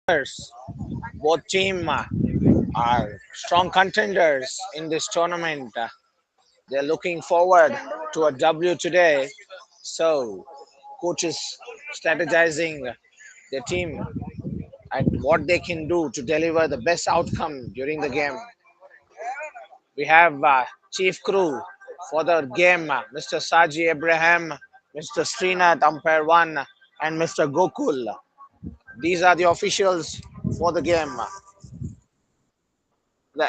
Both team are strong contenders in this tournament. They're looking forward to a W today. So, coaches strategizing their team and what they can do to deliver the best outcome during the game. We have chief crew for the game, Mr. Saji Abraham, Mr. Srinath, umpire 1, and Mr. Gokul. These are the officials for the game. The,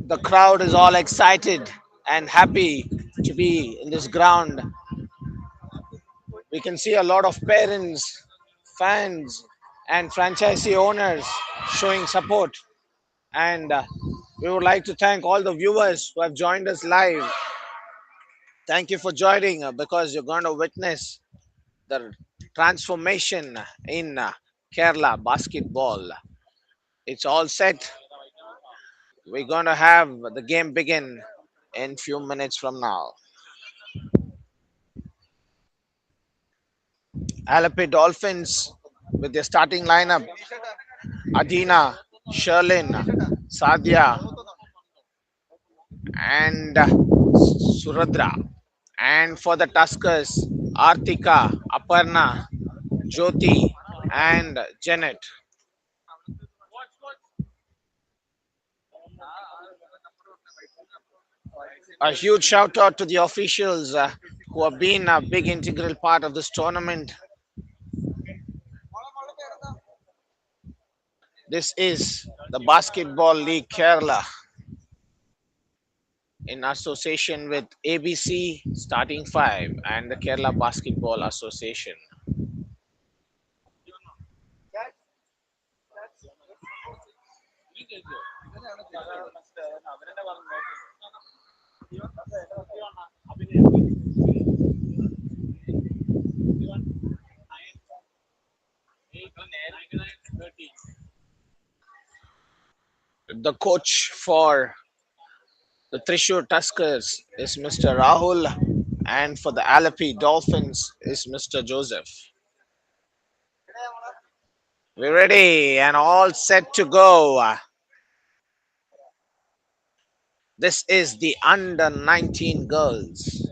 the crowd is all excited and happy to be in this ground. We can see a lot of parents, fans, and franchisee owners showing support. And we would like to thank all the viewers who have joined us live. Thank you for joining because you're going to witness the transformation in Kerala basketball. It's all set. We're going to have the game begin in few minutes from now. Alappuzha Dolphins with their starting lineup: Adina, Sherlin, Sadia, and Suradra. And for the Tuskers, Artika, Aparna, Jyoti, and Janet. A huge shout out to the officials who have been a big integral part of this tournament. This is the Basketball League Kerala in association with ABC Starting 5 and the Kerala Basketball Association. The coach for the Thrissur Tuskers is Mr. Rahul, and for the Alappuzha Dolphins is Mr. Joseph. We're ready and all set to go. This is the under 19 girls.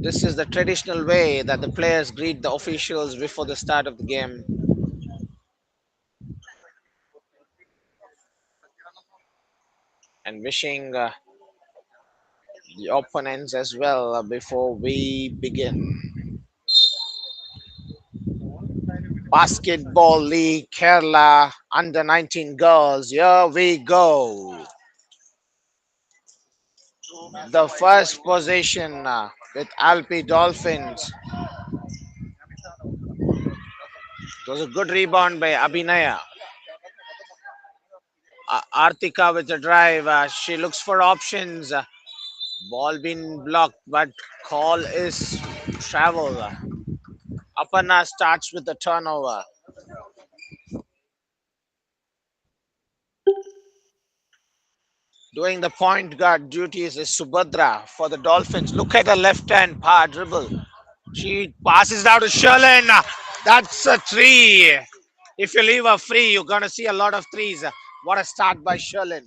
This is the traditional way that the players greet the officials before the start of the game. And wishing the opponents as well before we begin. Basketball League Kerala under 19 girls. Here we go. The first possession with Alpi Dolphins. It was a good rebound by Abhinaya. Artika with a drive. She looks for options. Ball being blocked, but call is travel. Aparna starts with the turnover. Doing the point guard duties is Subhadra for the Dolphins. Look at the left hand power dribble. She passes down to Sherlin. That's a three. If you leave her free, you're going to see a lot of threes. What a start by Sherlin.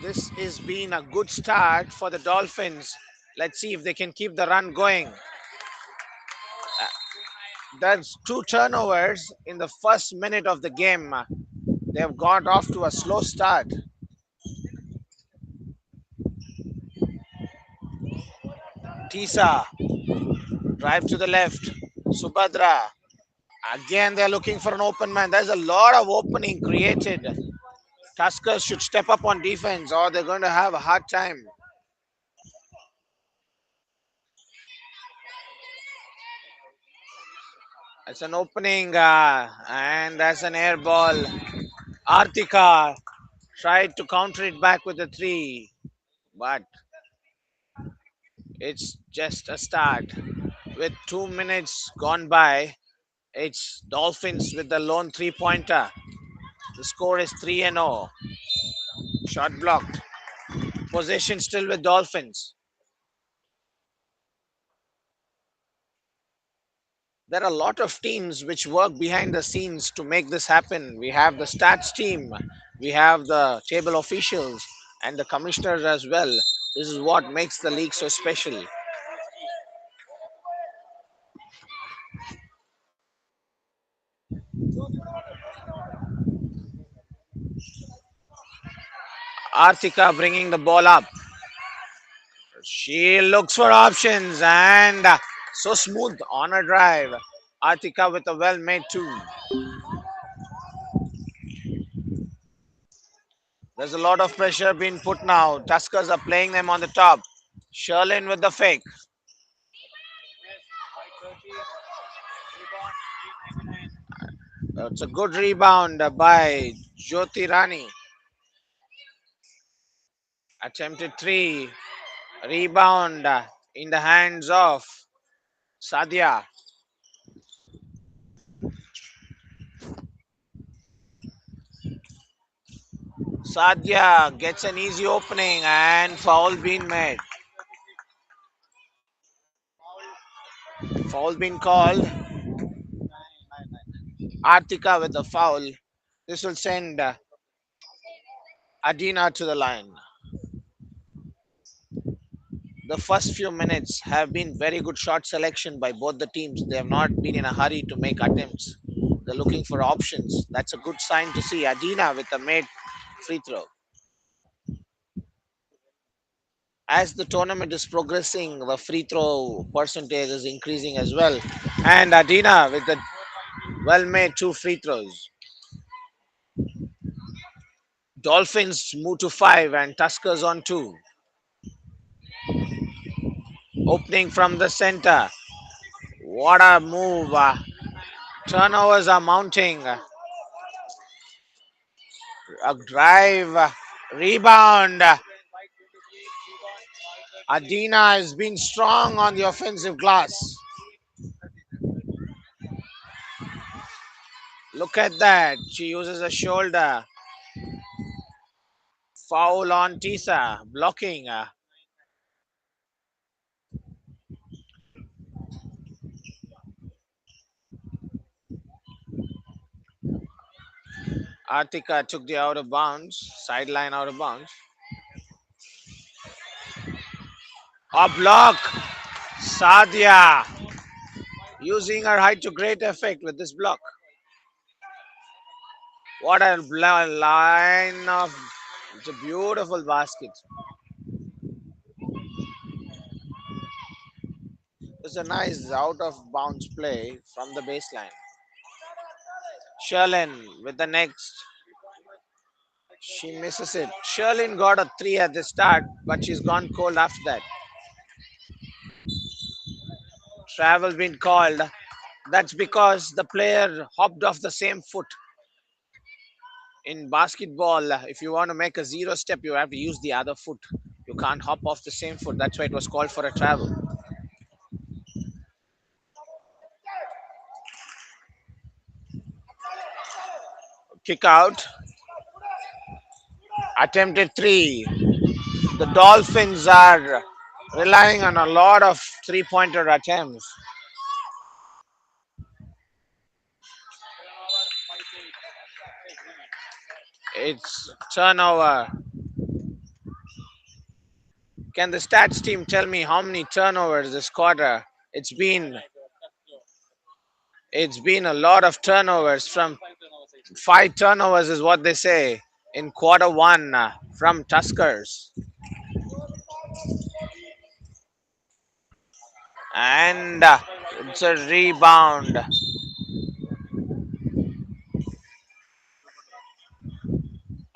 This has been a good start for the Dolphins. Let's see if they can keep the run going. There's two turnovers in the first minute of the game. They have got off to a slow start. Tisa, drive to the left. Subhadra. Again, they're looking for an open man. There's a lot of opening created. Tuskers should step up on defense or they're going to have a hard time. It's an opening and that's an air ball. Artika tried to counter it back with a three, but it's just a start. With 2 minutes gone by, It's Dolphins with the lone three-pointer. The score is 3 and 0. Shot blocked. Possession still with Dolphins. There are a lot of teams which work behind the scenes to make this happen. We have the stats team, we have the table officials, and the commissioners as well. This is what makes the league so special. Artika bringing the ball up. She looks for options and so smooth on her drive. Artika with a well made two. There's a lot of pressure being put now. Tuskers are playing them on the top. Sherlin with the fake. It's a good rebound by Jyoti Rani. Attempted three. Rebound in the hands of Sadia. Sadia gets an easy opening and foul being made. Foul being called. Artika with the foul. This will send Adina to the line. The first few minutes have been very good shot selection by both the teams. They have not been in a hurry to make attempts. They're looking for options. That's a good sign to see. Adina with a made free throw. As the tournament is progressing, the free throw percentage is increasing as well. And Adina with the well made two free throws. Dolphins move to five and Tuskers on two. Opening from the center. What a move. Turnovers are mounting. A drive. Rebound. Adina has been strong on the offensive glass. Look at that. She uses a shoulder. Foul on Tisa. Blocking. Artika took the out of bounds. Sideline out of bounds. A block. Sadia using her height to great effect with this block. What a line of. It's a beautiful basket. It's a nice out of bounds play from the baseline. Sherlin with the next. She misses it. Sherlin got a three at the start, but she's gone cold after that. Travel been called. That's because the player hopped off the same foot. In basketball, if you want to make a zero step, you have to use the other foot. You can't hop off the same foot. That's why it was called for a travel. Kick out. Attempted three. The Dolphins are relying on a lot of three-pointer attempts. It's turnover. Can the stats team tell me how many turnovers this quarter? It's been a lot of turnovers. From five turnovers is what they say in quarter one from Tuskers. And it's a rebound.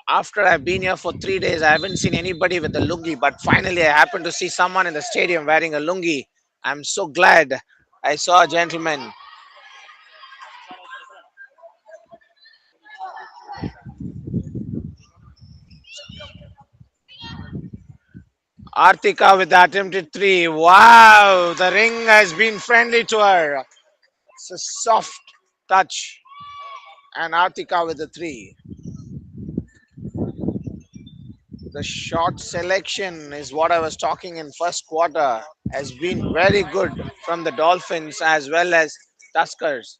After I've been here for 3 days, I haven't seen anybody with a lungi, but finally I happened to see someone in the stadium wearing a lungi. I'm so glad I saw a gentleman. Artika with the attempted three. Wow, the ring has been friendly to her. It's a soft. touch, and Artika with the three. The shot selection is what I was talking in first quarter has been very good from the Dolphins as well as Tuskers.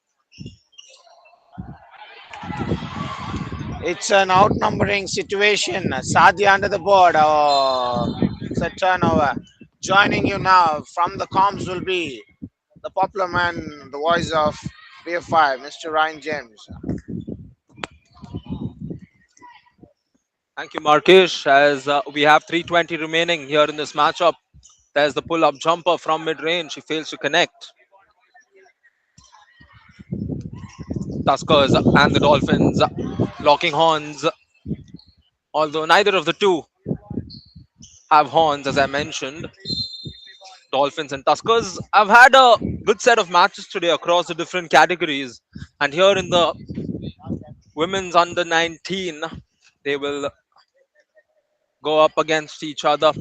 It's an outnumbering situation. Sadia under the board. Oh, it's a turnover. Joining you now from the comms will be the popular man, the voice of BF5, Mr. Ryan James. Thank you, Markish. As we have 3:20 remaining here in this matchup, there's the pull-up jumper from mid-range. He fails to connect. Tuskers and the Dolphins locking horns, although neither of the two have horns, as I mentioned. Dolphins and Tuskers have had a good set of matches today across the different categories. And here in the women's under 19, they will go up against each other.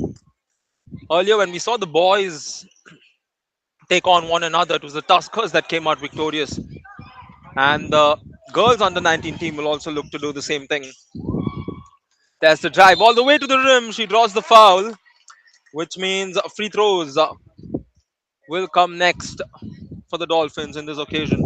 Earlier, when we saw the boys take on one another, it was the Tuskers that came out victorious. And the girls under 19 team will also look to do the same thing. There's the drive all the way to the rim. She draws the foul, which means free throws will come next for the Dolphins in this occasion.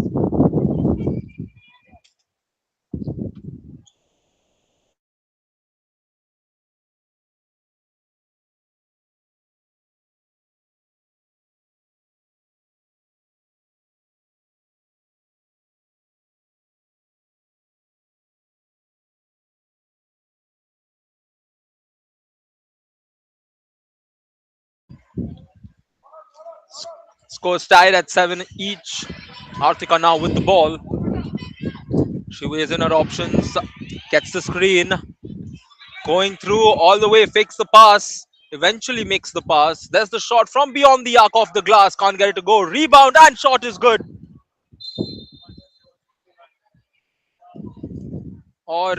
Scores tied at 7 each. Artika now with the ball. She weighs in her options, gets the screen, going through all the way, fakes the pass, eventually makes the pass. There's the shot from beyond the arc of the glass, can't get it to go. Rebound and shot is good. Or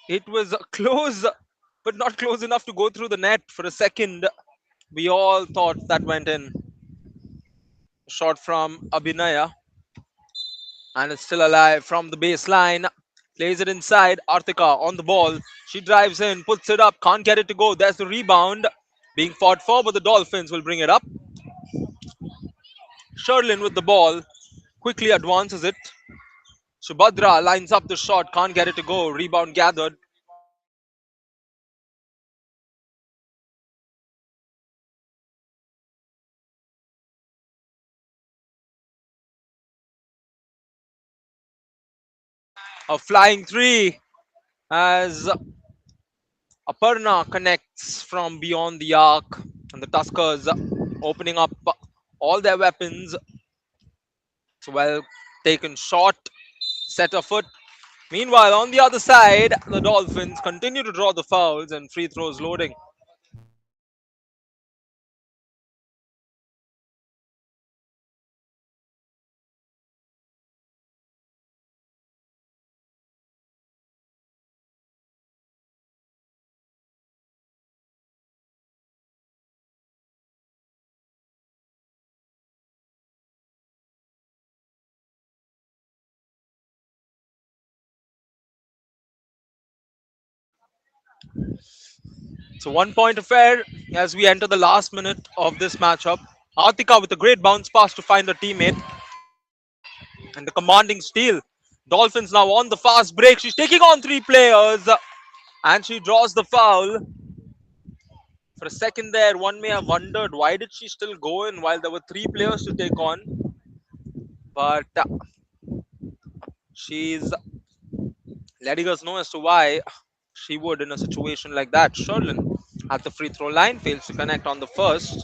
it was close, but not close enough to go through the net for a second. We all thought that went in. Shot from Abhinaya, and it's still alive from the baseline. Plays it inside. Artika on the ball. She drives in, puts it up, can't get it to go. There's the rebound being fought for, but the Dolphins will bring it up. Sherlin with the ball quickly advances it. Subhadra lines up the shot, can't get it to go. Rebound gathered. A flying three as Aparna connects from beyond the arc, and the Tuskers opening up all their weapons. It's a well taken shot, set a foot. Meanwhile, on the other side, the Dolphins continue to draw the fouls and free throws loading. So 1 point affair as we enter the last minute of this matchup. Artika with a great bounce pass to find her teammate and the commanding steal. Dolphins now on the fast break. She's taking on three players and she draws the foul. For a second there, one may have wondered why did she still go in while there were three players to take on. But she's letting us know as to why she would in a situation like that. Sherlin at the free throw line fails to connect on the first.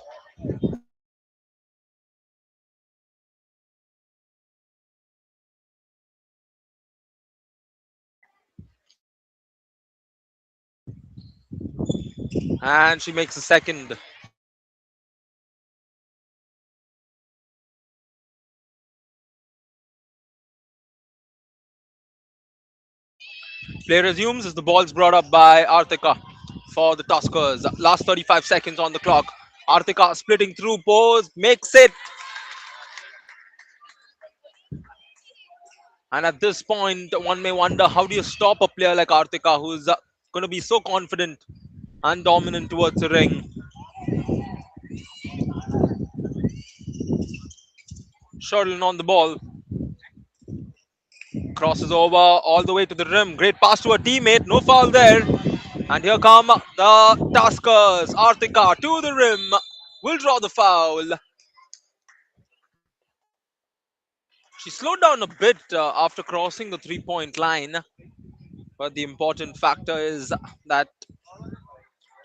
And she makes the second. Play resumes as the ball's brought up by Artika for the Tuskers. Last 35 seconds on the clock. Artika splitting through pose, makes it. And at this point, one may wonder, how do you stop a player like Artika, who's going to be so confident and dominant towards the ring? Shuttle on the ball, crosses over all the way to the rim. Great pass to a teammate, no foul there. And here come the Tuskers. Artika to the rim, will draw the foul. She slowed down a bit after crossing the 3 point line, but the important factor is that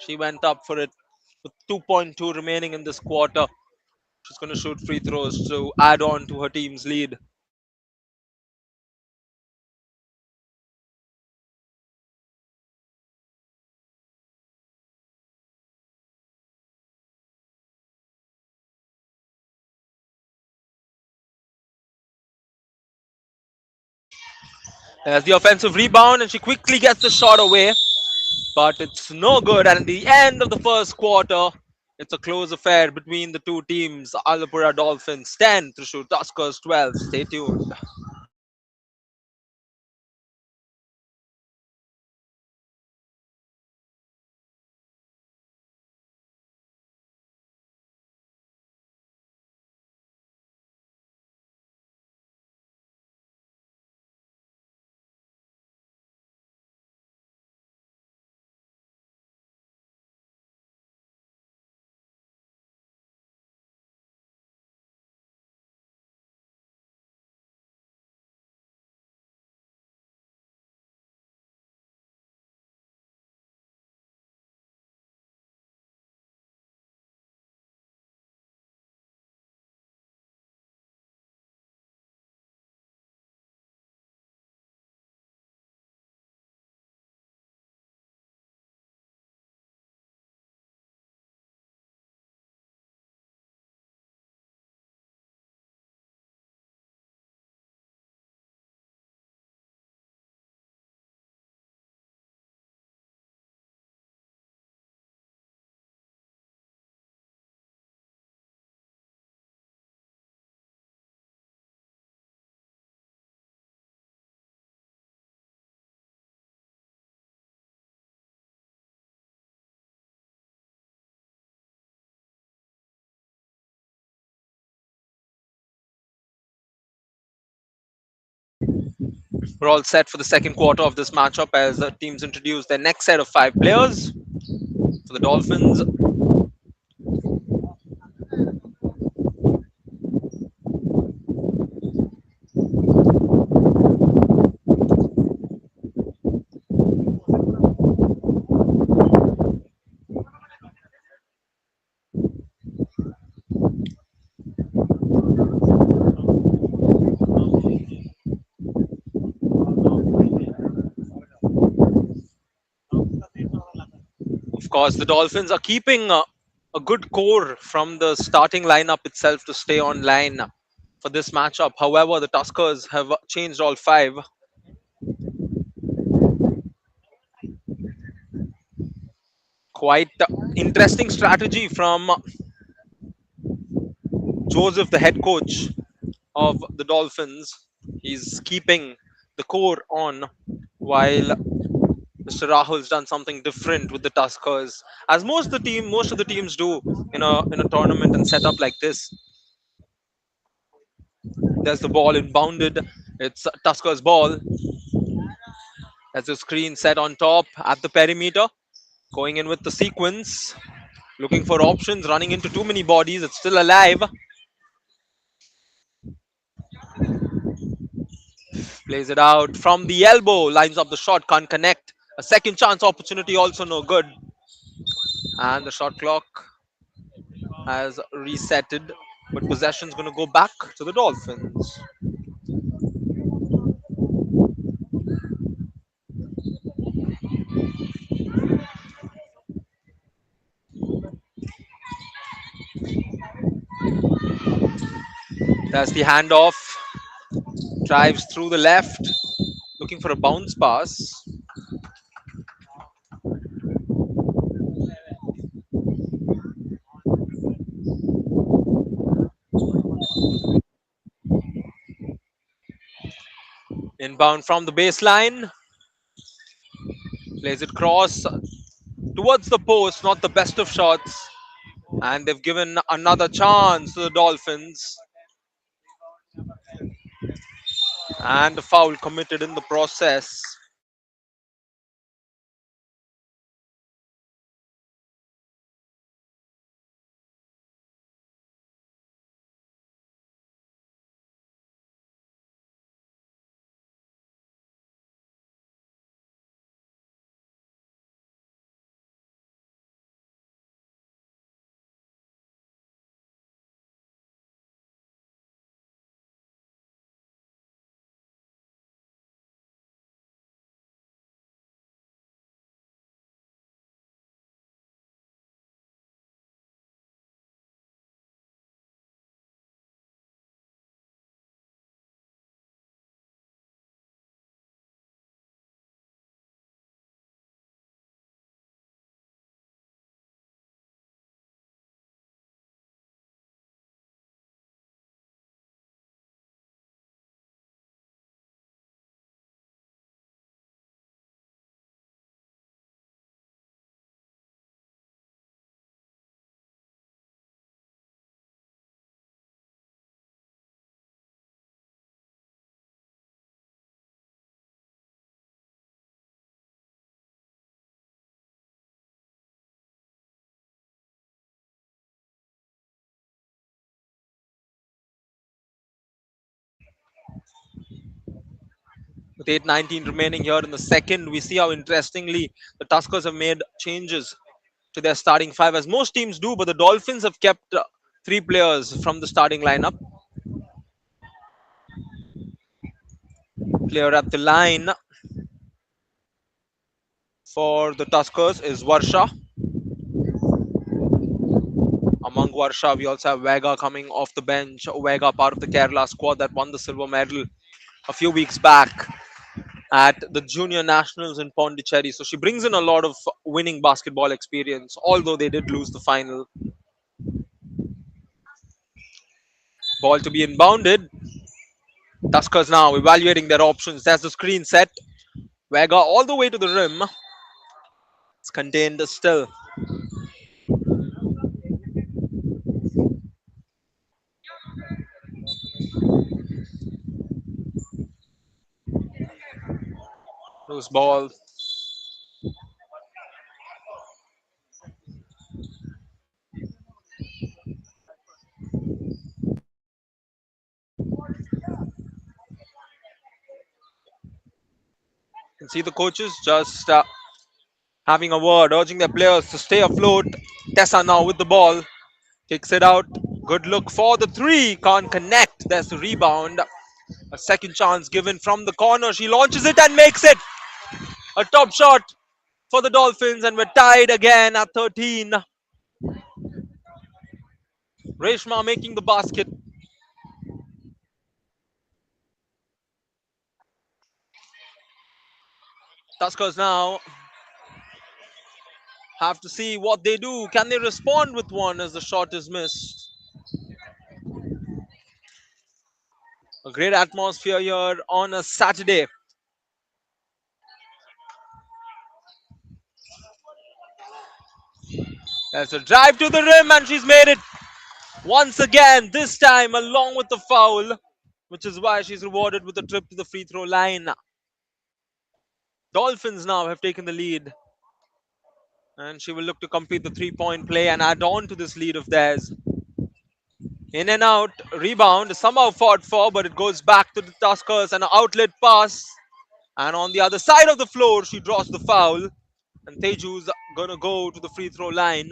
she went up for it with 2.2 remaining in this quarter. She's going to shoot free throws to add on to her team's lead. There's the offensive rebound, and she quickly gets the shot away, but it's no good. And at the end of the first quarter, it's a close affair between the two teams. Alappuzha Dolphins 10, Thrissur Tuskers 12. Stay tuned. We're all set for the second quarter of this matchup as the teams introduce their next set of five players. For the Dolphins, of course, the Dolphins are keeping a good core from the starting lineup itself to stay online for this matchup. However, the Tuskers have changed all five. Quite interesting strategy from Joseph, the head coach of the Dolphins. He's keeping the core on while Mr. Rahul's done something different with the Tuskers, as most of the teams do in a tournament and setup like this. There's the ball inbounded. It's Tuskers' ball. There's a screen set on top at the perimeter. Going in with the sequence. Looking for options. Running into too many bodies. It's still alive. Plays it out from the elbow. Lines up the shot. Can't connect. A second chance opportunity also no good. And the shot clock has resetted. But possession's going to go back to the Dolphins. There's the handoff. Drives through the left. Looking for a bounce pass. Inbound from the baseline, plays it cross towards the post, not the best of shots. And they've given another chance to the Dolphins. And a foul committed in the process. With 8:19 remaining here in the second, we see how interestingly the Tuskers have made changes to their starting five, as most teams do, but the Dolphins have kept three players from the starting lineup. Player at the line for the Tuskers is Varsha. Among Varsha, we also have Vega coming off the bench. Vega, part of the Kerala squad that won the silver medal a few weeks back at the Junior Nationals in Pondicherry. So she brings in a lot of winning basketball experience, although they did lose the final. Ball to be inbounded. Tuskers now evaluating their options. There's the screen set. Vega all the way to the rim. It's contained still. Loose ball. You can see the coaches just having a word, urging their players to stay afloat. Tessa now with the ball. Kicks it out. Good look for the three. Can't connect. There's the rebound. A second chance given from the corner. She launches it and makes it. A top shot for the Dolphins, and we're tied again at 13. Reshma making the basket. Tuskers now have to see what they do. Can they respond with one as the shot is missed? A great atmosphere here on a Saturday. There's a drive to the rim, and she's made it once again, this time along with the foul, which is why she's rewarded with a trip to the free throw line. Dolphins now have taken the lead, and she will look to complete the 3-point play and add on to this lead of theirs. In and out, rebound, somehow fought for, but it goes back to the Tuskers, and an outlet pass. And on the other side of the floor, she draws the foul, and Teju's gonna go to the free throw line.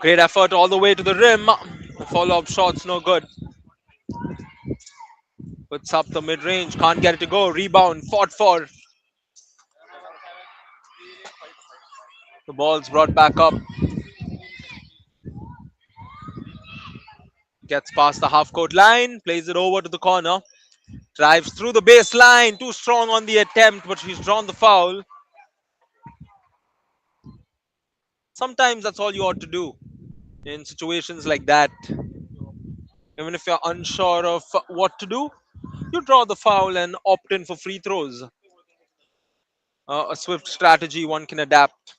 Great effort all the way to the rim. The follow-up shot's no good. Puts up the mid-range, can't get it to go. Rebound, fought for. The ball's brought back up. Gets past the half-court line, plays it over to the corner. Drives through the baseline, too strong on the attempt, but she's drawn the foul. Sometimes that's all you ought to do in situations like that. Even if you're unsure of what to do, you draw the foul and opt in for free throws. A swift strategy one can adapt.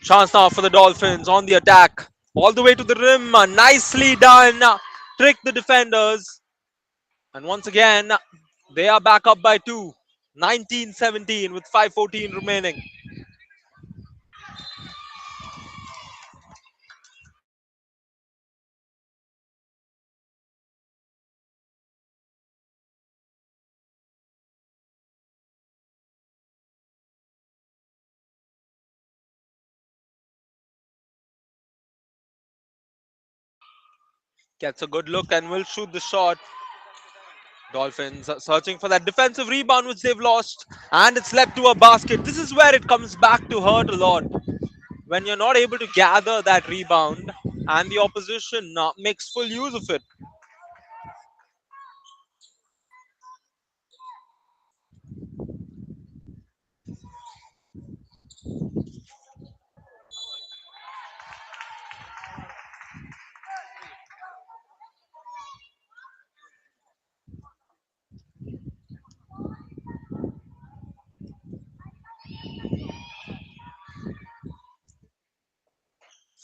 Chance now for the Dolphins on the attack. All the way to the rim. Nicely done. Trick the defenders. And once again, they are back up by two. 19-17 with 5:14 remaining. Gets a good look and will shoot the shot. Dolphins searching for that defensive rebound which they've lost, and it's led to a basket. This is where it comes back to hurt a lot. When you're not able to gather that rebound and the opposition makes full use of it.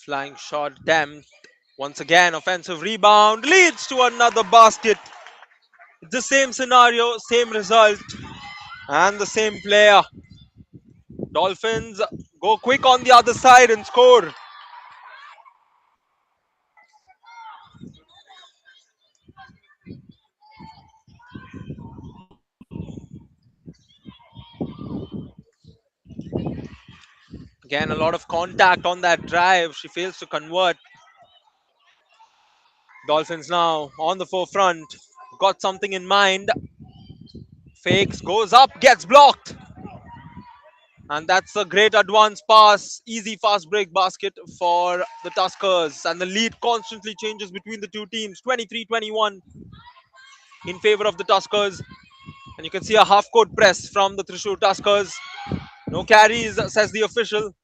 Flying shot attempt. Once again, offensive rebound leads to another basket. It's the same scenario, same result, and the same player. Dolphins go quick on the other side and score. Again, a lot of contact on that drive. She fails to convert. Dolphins now on the forefront. Got something in mind. Fakes, goes up, gets blocked. And that's a great advance pass. Easy fast break basket for the Tuskers. And the lead constantly changes between the two teams. 23-21 in favor of the Tuskers. And you can see a half court press from the Thrissur Tuskers. No carries, says the official.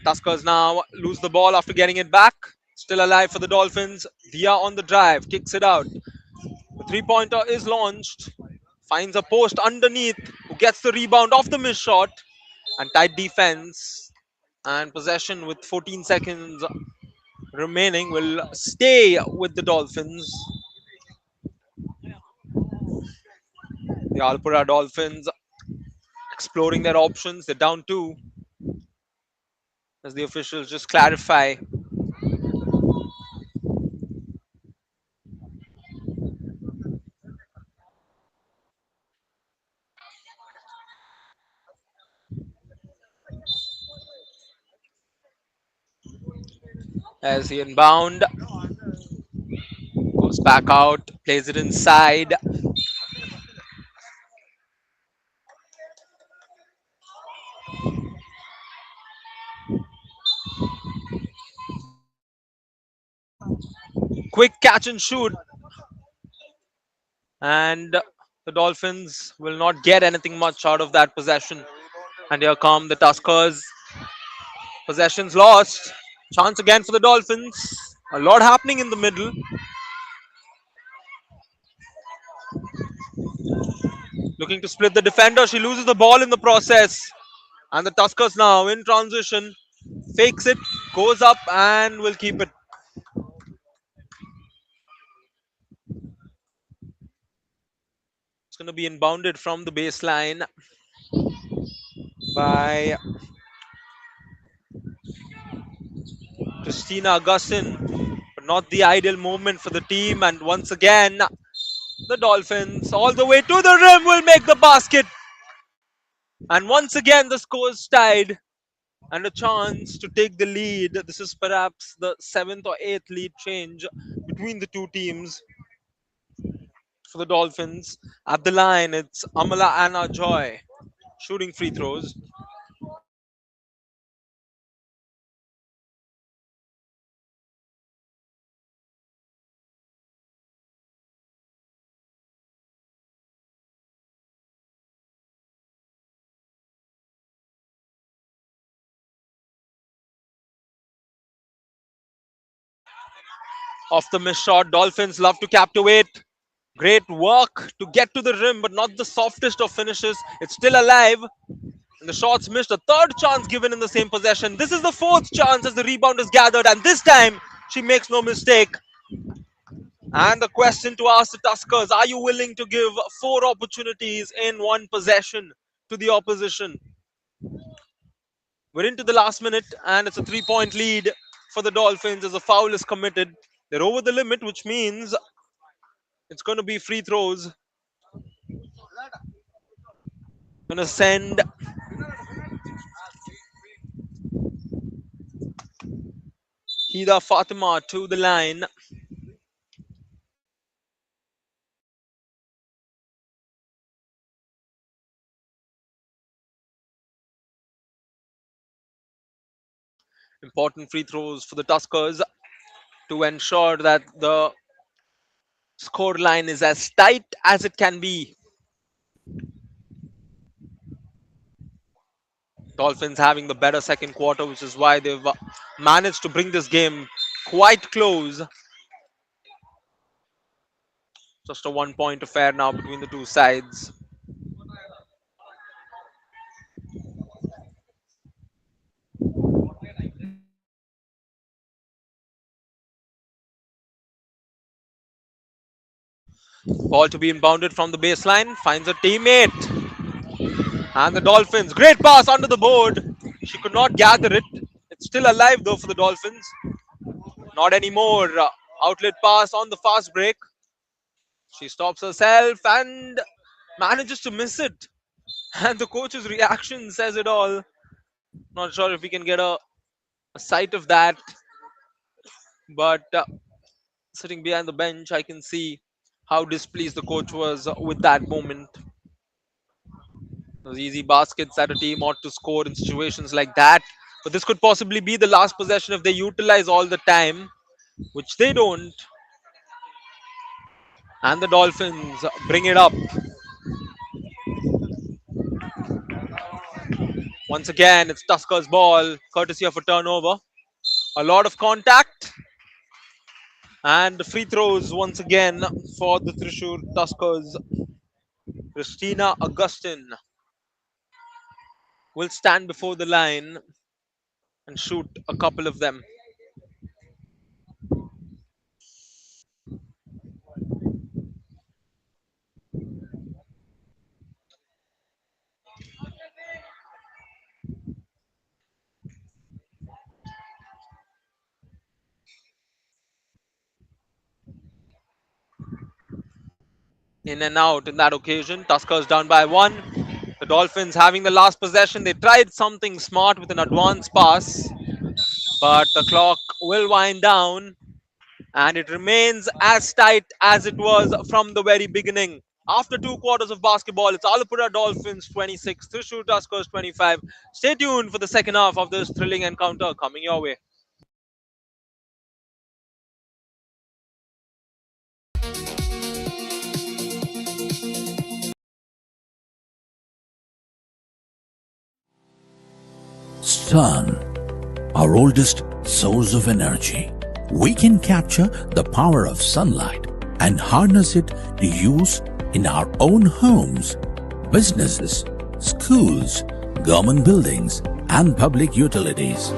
Tuskers now lose the ball after getting it back. Still alive for the Dolphins. Dia on the drive, kicks it out. The three-pointer is launched. Finds a post underneath, who gets the rebound off the missed shot. And tight defense. And possession with 14 seconds remaining will stay with the Dolphins. The Alappuzha Dolphins exploring their options. They're down two. As the officials just clarify. As he inbound, goes back out, plays it inside. Quick catch and shoot. And the Dolphins will not get anything much out of that possession. And here come the Tuskers. Possessions lost. Chance again for the Dolphins. A lot happening in the middle. Looking to split the defender. She loses the ball in the process. And the Tuskers now in transition. Fakes it, goes up, and will keep it. It's going to be inbounded from the baseline by Christina Augustin, but not the ideal moment for the team. And once again, the Dolphins, all the way to the rim, will make the basket. And once again, the score is tied and a chance to take the lead. This is perhaps the seventh or eighth lead change between the two teams for the Dolphins. At the line, it's Amala Anna Joy shooting free throws. Off the missed shot, Dolphins love to captivate. Great work to get to the rim, but not the softest of finishes. It's still alive. And the shots missed. A third chance given in the same possession. This is the fourth chance as the rebound is gathered. And this time, she makes no mistake. And the question to ask the Tuskers, are you willing to give four opportunities in one possession to the opposition? We're into the last minute, and it's a 3-point lead for the Dolphins as a foul is committed. They're over the limit, which means it's going to be free throws. Going to send Hida Fatima to the line. Important free throws for the Tuskers to ensure that the score line is as tight as it can be. Dolphins having the better second quarter, which is why they've managed to bring this game quite close. Just a 1-point affair now between the two sides. Ball to be inbounded from the baseline, finds a teammate. And the Dolphins, great pass under the board. She could not gather it. It's still alive though for the Dolphins. Not anymore. Outlet pass on the fast break. She stops herself and manages to miss it. And the coach's reaction says it all. Not sure if we can get a sight of that. But sitting behind the bench, I can see how displeased the coach was with that moment. Those easy baskets that a team ought to score in situations like that. But this could possibly be the last possession if they utilize all the time, which they don't. And the Dolphins bring it up. Once again, it's Tuskers' ball, courtesy of a turnover. A lot of contact. And free throws once again for the Thrissur Tuskers. Christina Augustin will stand before the line and shoot a couple of them. In and out in that occasion. Tuskers down by one. The Dolphins having the last possession. They tried something smart with an advance pass, but the clock will wind down and it remains as tight as it was from the very beginning. After 2 quarters of basketball, it's Alappuzha Dolphins 26, Thrissur Tuskers 25. Stay tuned for the second half of this thrilling encounter coming your way. Sun, our oldest source of energy. We can capture the power of sunlight and harness it to use in our own homes, businesses, schools, government buildings, and public utilities.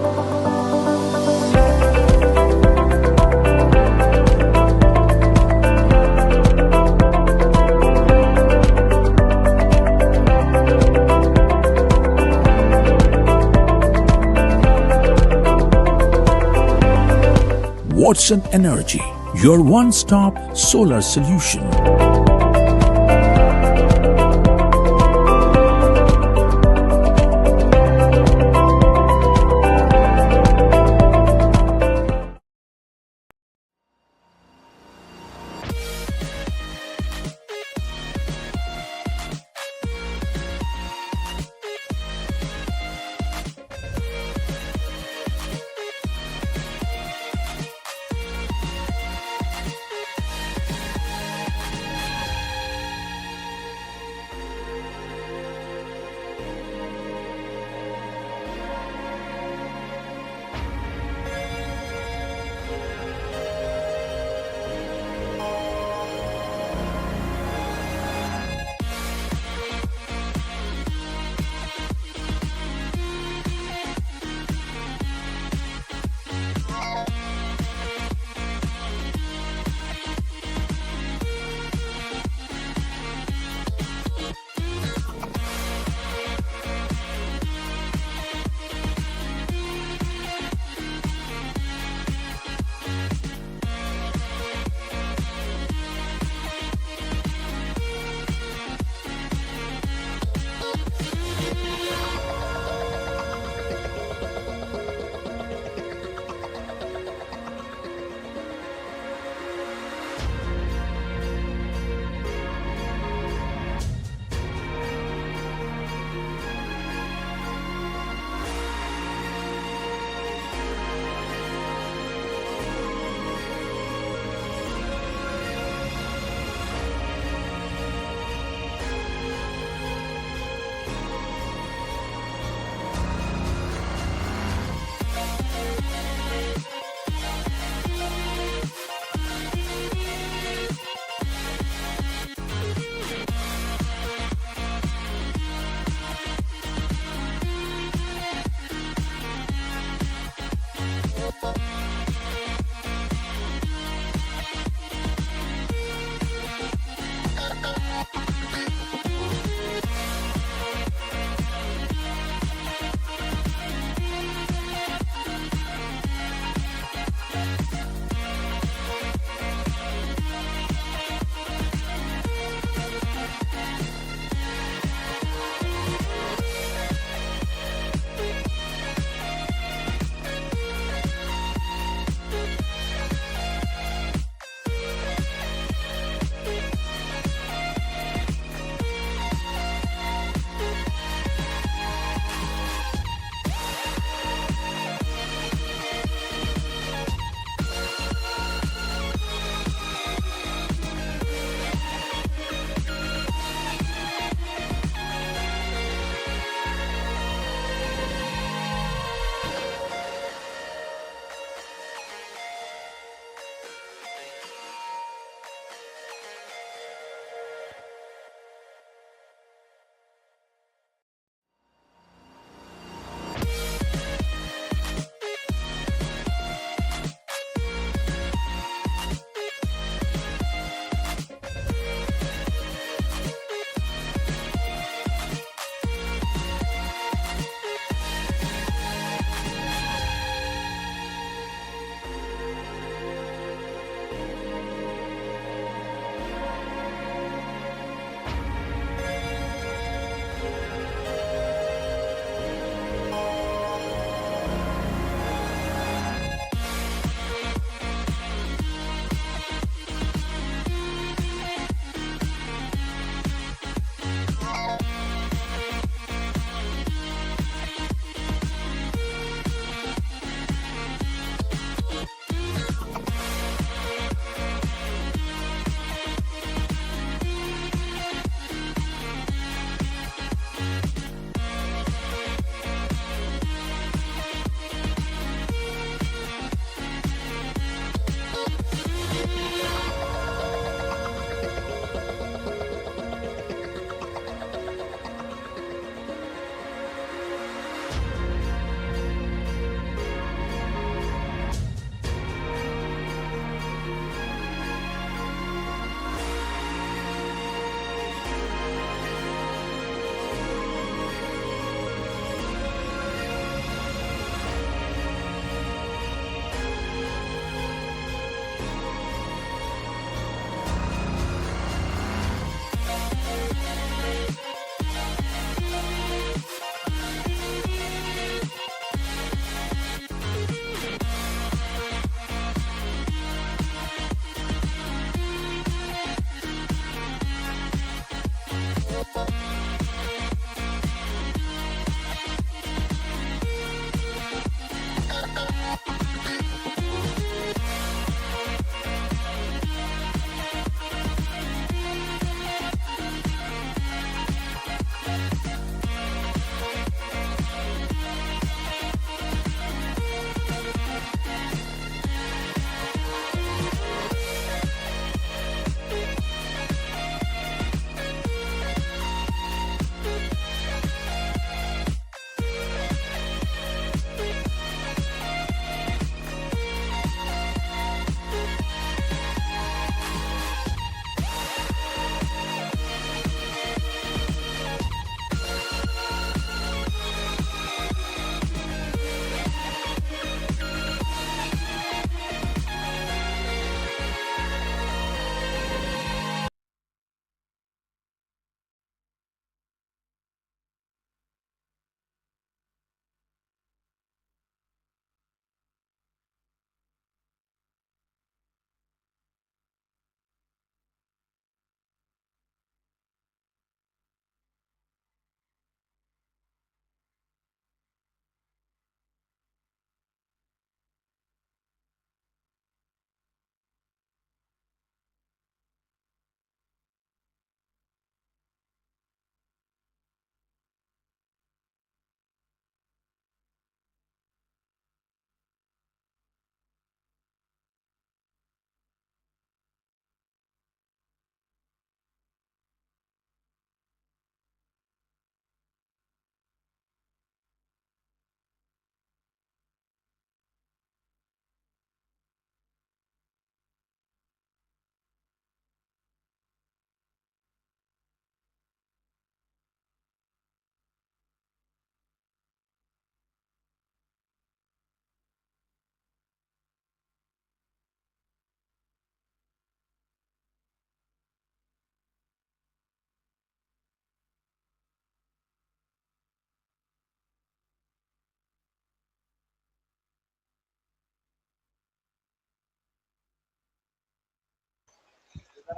Watson Energy, your one-stop solar solution.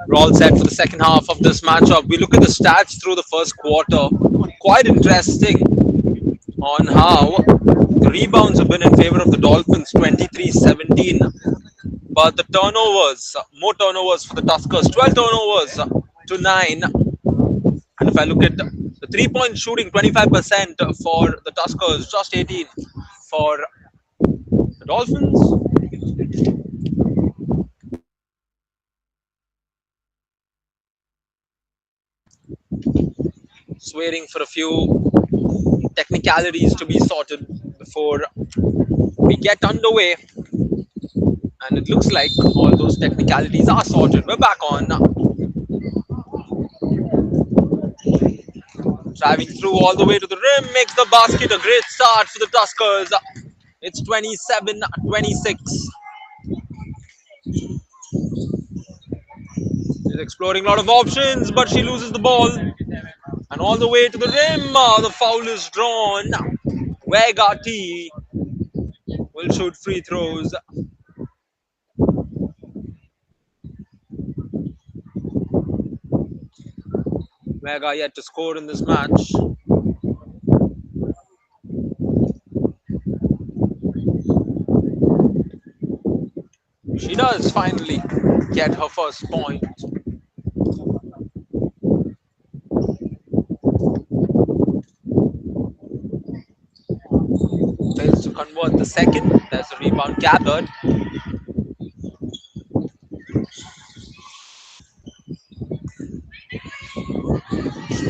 We're all set for the second half of this matchup. We look at the stats through the first quarter. Quite interesting on how the rebounds have been in favor of the Dolphins, 23-17. But the turnovers, more turnovers for the Tuskers, 12 turnovers to 9. And if I look at the three-point shooting, 25% for the Tuskers, just 18 for the Dolphins. Just waiting for a few technicalities to be sorted before we get underway. And it looks like all those technicalities are sorted. We're back on. Driving through all the way to the rim, makes the basket. A great start for the Tuskers. It's 27-26. She's exploring a lot of options, but she loses the ball. And all the way to the rim, the foul is drawn. Vega T will shoot free throws. Vega yet to score in this match. She does finally get her first point. Fails to convert the second. There's a rebound gathered.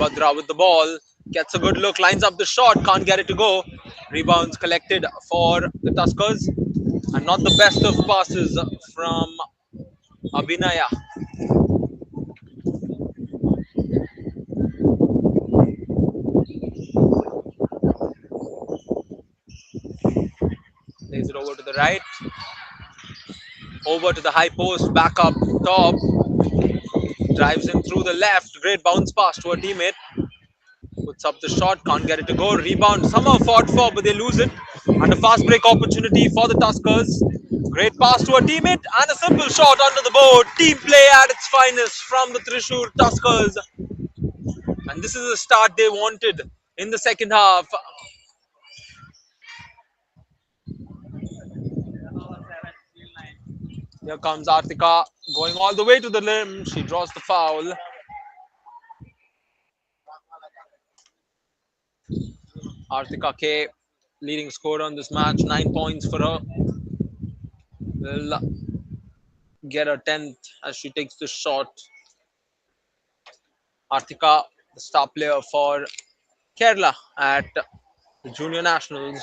Bhadra with the ball. Gets a good look. Lines up the shot. Can't get it to go. Rebounds collected for the Tuskers. And not the best of passes from Abhinaya. Plays it over to the right. Over to the high post. Back up top. Drives in through the left. Great bounce pass to her teammate. puts up the shot, can't get it to go. Rebound somehow fought for, but they lose it. And a fast break opportunity for the Tuskers. Great pass to a teammate and a simple shot under the board. Team play at its finest from the Thrissur Tuskers. And this is the start they wanted in the second half. Here comes Artika going all the way to the limb. She draws the foul. Artika K, leading scorer on this match, 9 points for her. Will get her 10th as she takes the shot. Artika, the star player for Kerala at the Junior Nationals.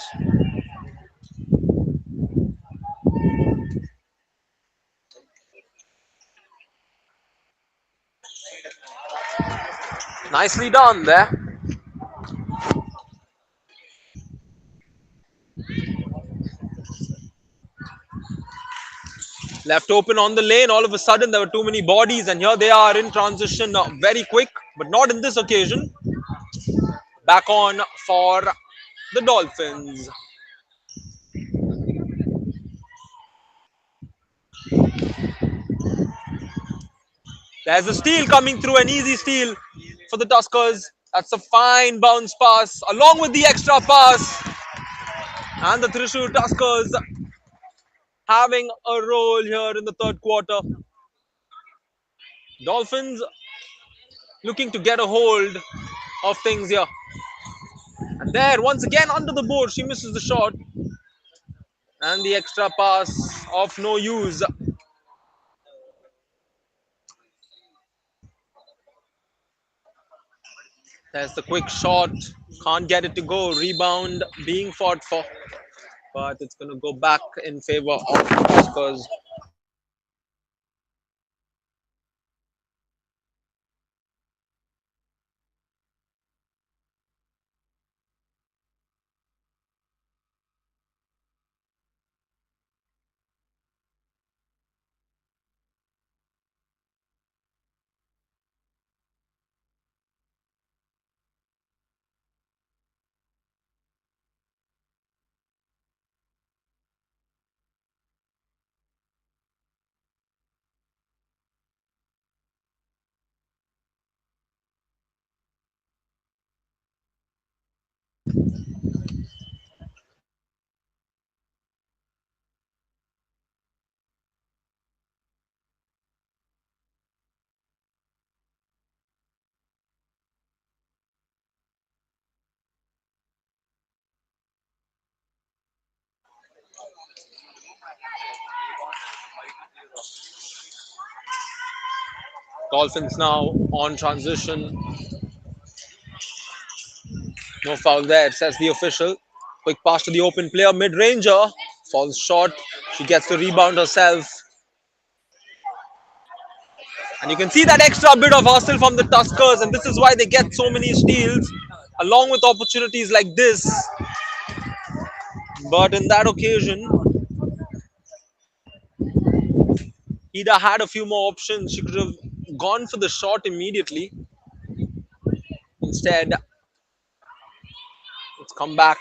Nicely done there. Left open on the lane. All of a sudden, there were too many bodies, and here they are in transition, very quick, but not in this occasion. Back on for the Dolphins. There's a steal coming through, an easy steal for the Tuskers. That's a fine bounce pass, along with the extra pass. And the Thrissur Tuskers having a role here in the third quarter. Dolphins looking to get a hold of things here. And there, once again, under the board, she misses the shot. And the extra pass of no use. There's the quick shot. Can't get it to go. Rebound being fought for. But it's going to go back in favor of the Tuskers. Dolphins now on transition. No foul there, says the official. Quick pass to the open player, mid-ranger. Falls short. She gets the rebound herself. And you can see that extra bit of hustle from the Tuskers, and this is why they get so many steals, along with opportunities like this. But in that occasion, Ida had a few more options. She could have gone for the shot immediately. Instead, it's come back.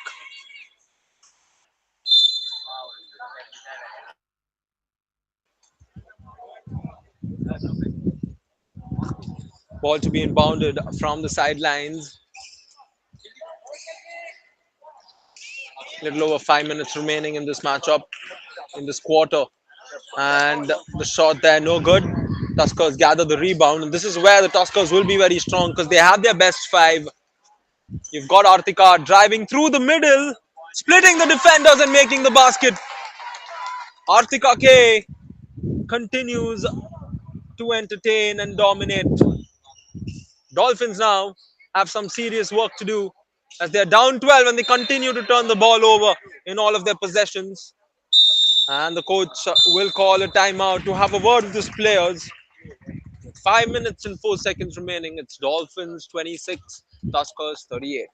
Ball to be inbounded from the sidelines. Little over 5 minutes remaining in this matchup, in this quarter. And the shot there, no good. Tuskers gather the rebound. And this is where the Tuskers will be very strong because they have their best five. You've got Artika driving through the middle, splitting the defenders and making the basket. Artika K continues to entertain and dominate. Dolphins now have some serious work to do as they're down 12 and they continue to turn the ball over in all of their possessions. And the coach will call a timeout to have a word with his players. 5 minutes and 4 seconds remaining. It's Dolphins 26, Tuskers 38.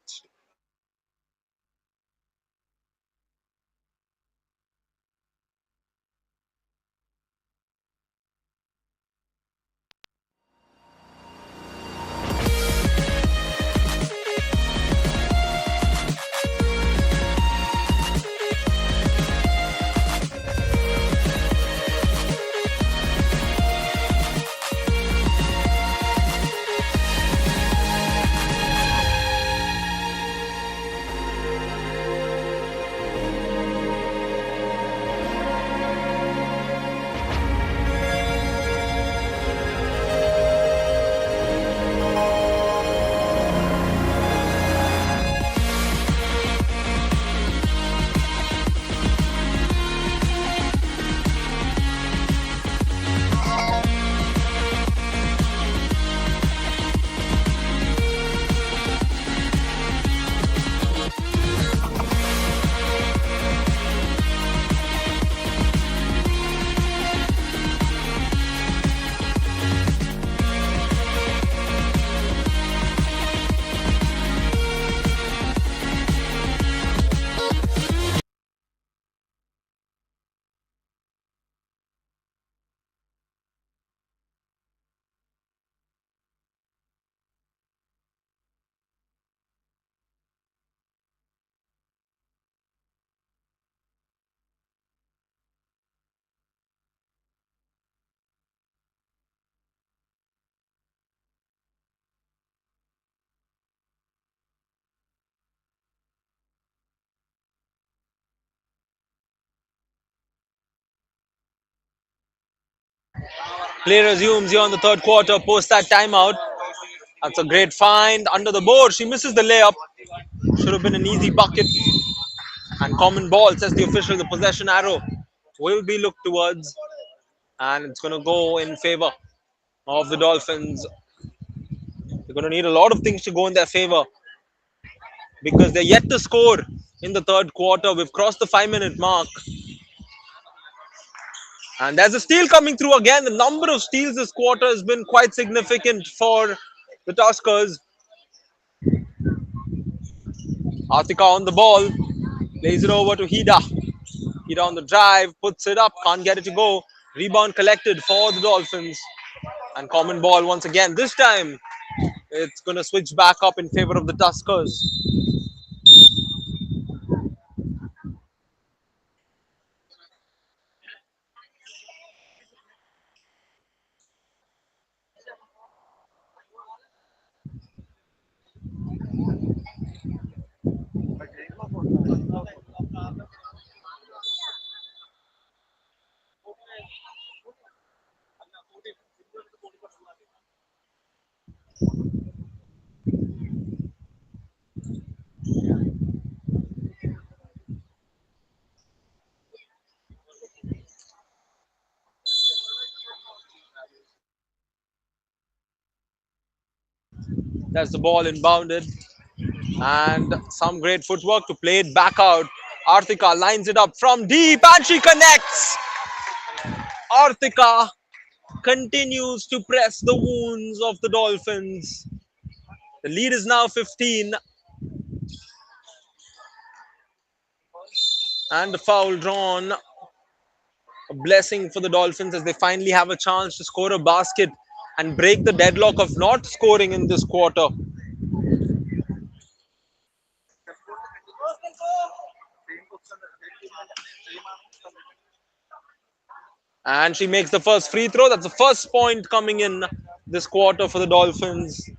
Play resumes here on the third quarter post that timeout. That's a great find under the board. She misses the layup. Should have been an easy bucket. And common ball, says the official. The possession arrow will be looked towards. And it's going to go in favor of the Dolphins. They're going to need a lot of things to go in their favor because they're yet to score in the third quarter. We've crossed the 5 minute mark. And there's a steal coming through again. The number of steals this quarter has been quite significant for the Tuskers. Artika on the ball, plays it over to Hida. Hida on the drive, puts it up, can't get it to go. Rebound collected for the Dolphins. And common ball once again. This time, it's going to switch back up in favor of the Tuskers. That's the ball inbounded. And some great footwork to play it back out. Artika lines it up from deep and she connects. Artika continues to press the wounds of the Dolphins. The lead is now 15. And the foul drawn. A blessing for the Dolphins as they finally have a chance to score a basket and break the deadlock of not scoring in this quarter. And she makes the first free throw. That's the first point coming in this quarter for the Dolphins.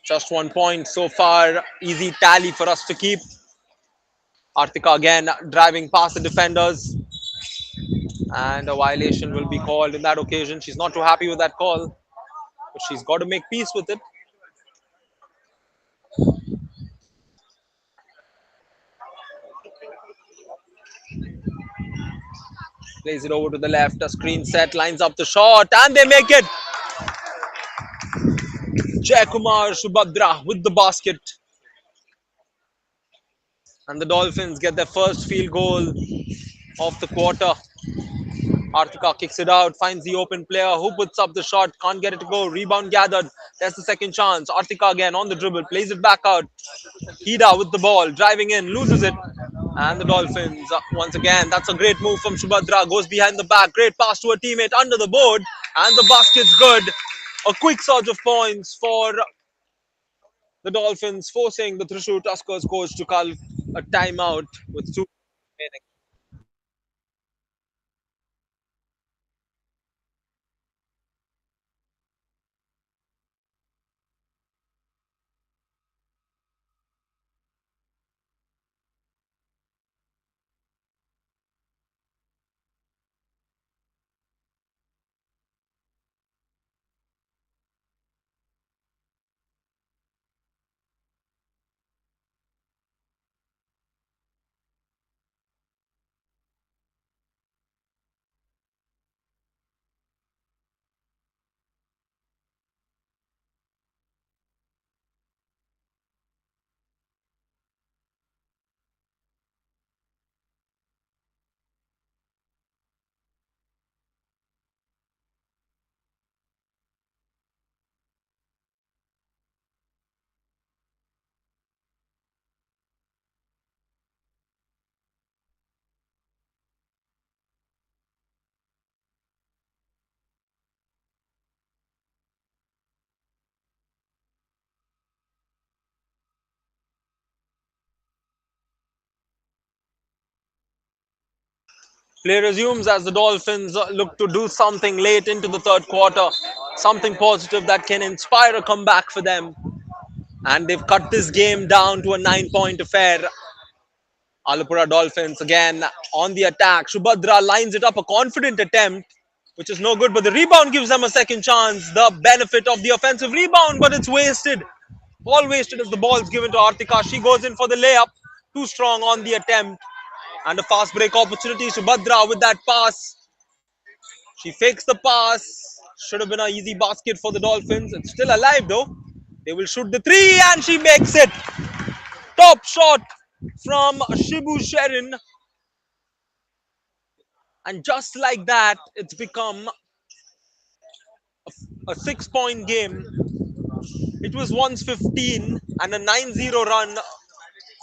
Just 1 point so far. Easy tally for us to keep. Artika again driving past the defenders. And a violation will be called in that occasion. She's not too happy with that call, but she's got to make peace with it. Plays it over to the left. A screen set, lines up the shot, and they make it. Jaikumar Subhadra with the basket. And the Dolphins get their first field goal of the quarter. Artika kicks it out, finds the open player who puts up the shot, can't get it to go. Rebound gathered. There's the second chance. Artika again on the dribble, plays it back out. Hida with the ball, driving in, loses it. And the Dolphins, once again, that's a great move from Subhadra. Goes behind the back, great pass to a teammate under the board. And the basket's good. A quick surge of points for the Dolphins, forcing the Thrissur Tuskers coach to call a timeout with 2 remaining. Play resumes as the Dolphins look to do something late into the third quarter, something positive that can inspire a comeback for them. And they've cut this game down to a 9 point affair. Alappuzha Dolphins again on the attack. Subhadra lines it up, a confident attempt, which is no good, but the rebound gives them a second chance. The benefit of the offensive rebound, but it's wasted. All wasted as the ball's given to Artika. She goes in for the layup. Too strong on the attempt. And a fast break opportunity. Subhadra with that pass. She fakes the pass. Should have been an easy basket for the Dolphins. It's still alive though. They will shoot the three and she makes it. Top shot from Shibu Sherin. And just like that, it's become a 6 point game. It was once 15 and a 9-0 run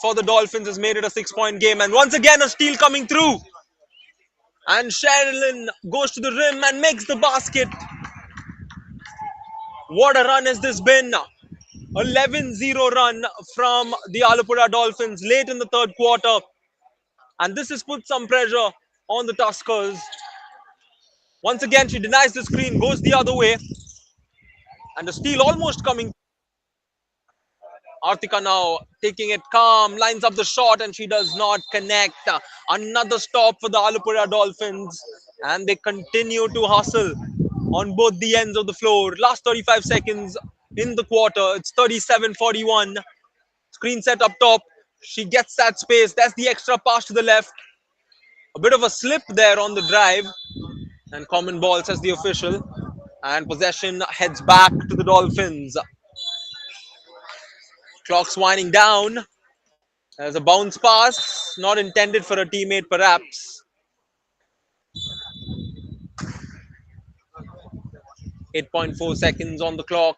for the Dolphins has made it a 6 point game. And once again, a steal coming through. And Sherilyn goes to the rim and makes the basket. What a run has this been! 11-0 run from the Alappuzha Dolphins late in the third quarter. And this has put some pressure on the Tuskers. Once again, she denies the screen, goes the other way. And the steal almost coming. Artika now taking it calm, lines up the shot, and she does not connect. Another stop for the Alappuzha Dolphins. And they continue to hustle on both the ends of the floor. Last 35 seconds in the quarter. It's 37-41. Screen set up top. She gets that space. That's the extra pass to the left. A bit of a slip there on the drive. And common ball, says the official. And possession heads back to the Dolphins. Clock's winding down. There's a bounce pass. Not intended for a teammate, perhaps. 8.4 seconds on the clock.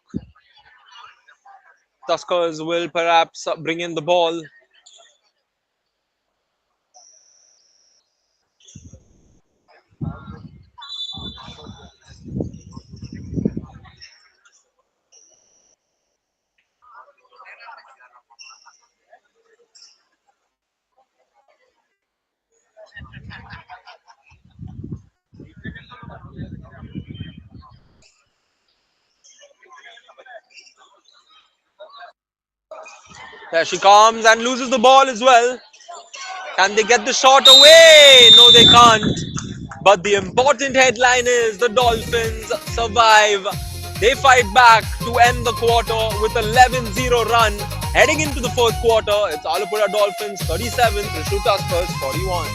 Tuskers will perhaps bring in the ball. There she comes and loses the ball as well. Can they get the shot away? No, they can't. But the important headline is the Dolphins survive. They fight back to end the quarter with a 11-0 run. Heading into the fourth quarter, it's Alappuzha Dolphins 37, Thrissur Tuskers 41.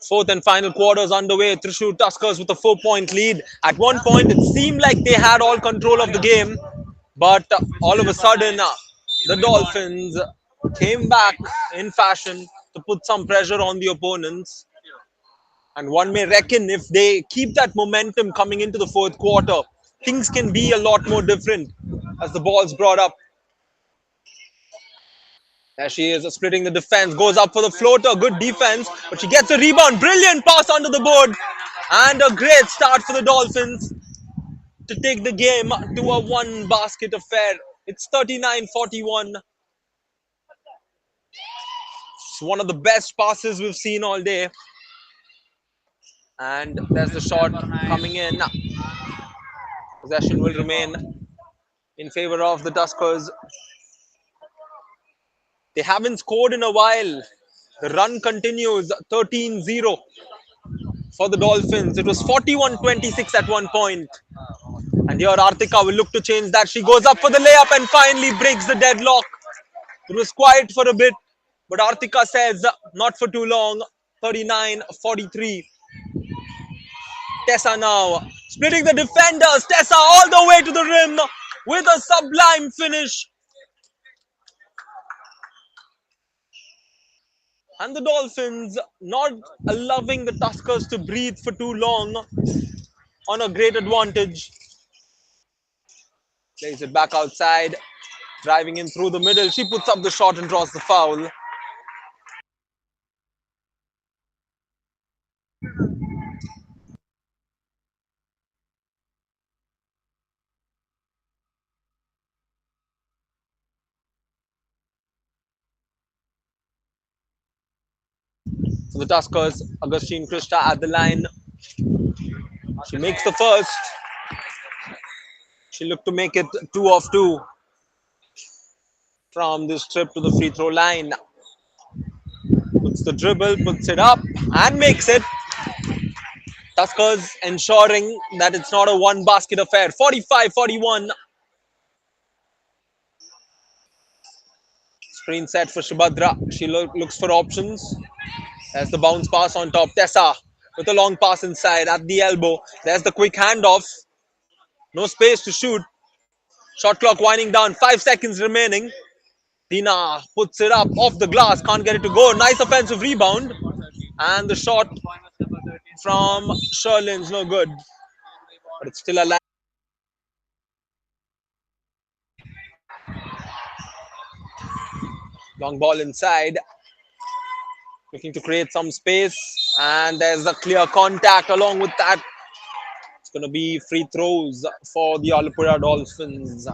Fourth and final quarters underway. Thrissur Tuskers with a 4 point lead. At one point, it seemed like they had all control of the game, but all of a sudden, The Dolphins came back in fashion to put some pressure on the opponents. And one may reckon if they keep that momentum coming into the fourth quarter, things can be a lot more different as the ball's brought up. There she is, splitting the defense, goes up for the floater, good defense, but she gets a rebound, brilliant pass onto the board, and a great start for the Dolphins to take the game to a one basket affair. It's 39-41. It's one of the best passes we've seen all day. And there's the shot coming in. Possession will remain in favor of the Tuskers. They haven't scored in a while. The run continues 13-0 for the Dolphins. It was 41-26 at one point. And here Artika will look to change that. She goes up for the layup and finally breaks the deadlock. It was quiet for a bit, but Artika says not for too long. 39-43. Tessa now splitting the defenders. Tessa all the way to the rim with a sublime finish. And the Dolphins not allowing the Tuskers to breathe for too long on a great advantage. Plays it back outside, driving in through the middle. She puts up the shot and draws the foul. For the Tuskers, Augustine Krista at the line. She makes the first. She looked to make it 2 of 2 from this trip to the free throw line. Puts the dribble, puts it up, and makes it. Tuskers ensuring that it's not a one basket affair. 45-41. Screen set for Shubhadra. She looks for options. There's the bounce pass on top. Tessa with a long pass inside at the elbow. There's the quick handoff. No space to shoot. Shot clock winding down. 5 seconds remaining. Dina puts it up off the glass. Can't get it to go. Nice offensive rebound. And the shot from Sherlin's no good. But it's still alive. Long ball inside. Looking to create some space. And there's a clear contact along with that. It's going to be free throws for the Alappuzha Dolphins.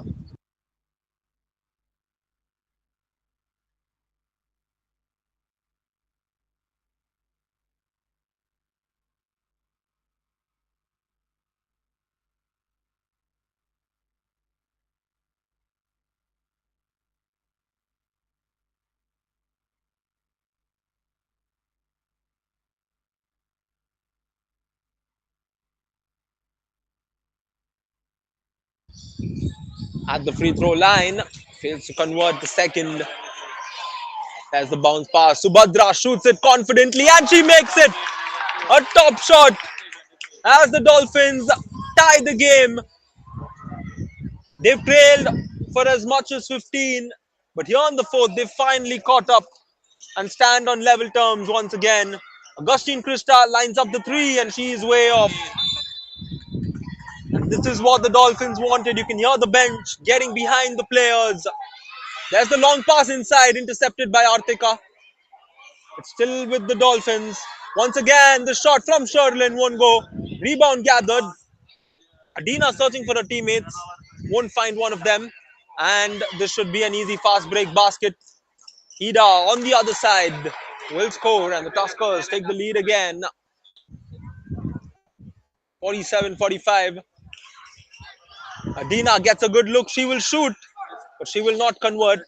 At the free throw line, fails to convert the second. There's the bounce pass. Subhadra shoots it confidently and she makes it. A top shot as the Dolphins tie the game. They've trailed for as much as 15, but here on the fourth, they finally caught up and stand on level terms once again. Augustine Krista lines up the three and she is way off. And this is what the Dolphins wanted. You can hear the bench getting behind the players. There's the long pass inside, intercepted by Artika. It's still with the Dolphins. Once again, the shot from Sherlin won't go. Rebound gathered. Adina searching for her teammates. Won't find one of them. And this should be an easy fast break basket. Ida on the other side will score and the Tuskers take the lead again. 47-45. Adina gets a good look. She will shoot, but she will not convert.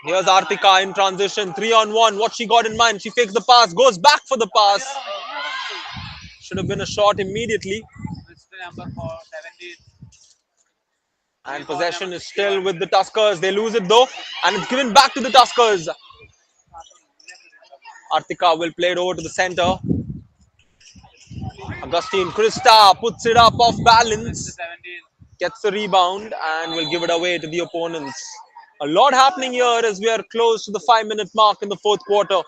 Here's Artika in transition. 3-on-1. What she got in mind? She fakes the pass. Goes back for the pass. Should have been a shot immediately. And possession is still with the Tuskers. They lose it though. And it's given back to the Tuskers. Artika will play it over to the center. Augustine Krista puts it up off balance. Gets the rebound and will give it away to the opponents. A lot happening here as we are close to the 5 minute mark in the fourth quarter.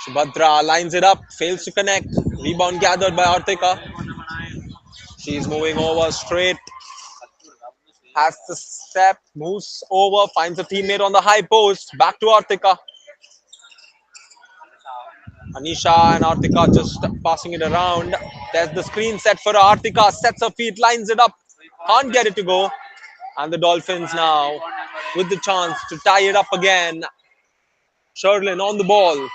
Subhadra lines it up, fails to connect. Rebound gathered by Artika. She's moving over straight. Has the step, moves over, finds a teammate on the high post. Back to Artika. Anisha and Artika just passing it around. There's the screen set for Artika. Sets her feet, lines it up. Can't get it to go. And the Dolphins now with the chance to tie it up again. Sherlin on the ball.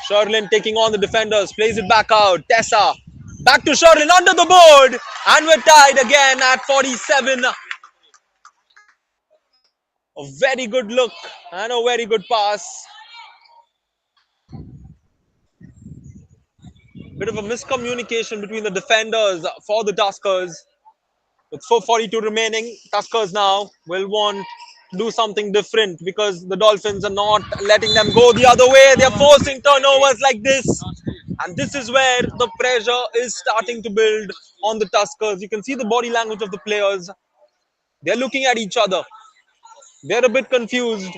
Sherlin taking on the defenders. Plays it back out. Tessa. Back to Sherlin under the board. And we're tied again at 47. A very good look and a very good pass. Bit of a miscommunication between the defenders for the Tuskers. With 4:42 remaining, Tuskers now will want to do something different because the Dolphins are not letting them go the other way. They're forcing turnovers like this. And this is where the pressure is starting to build on the Tuskers. You can see the body language of the players. They're looking at each other. They're a bit confused.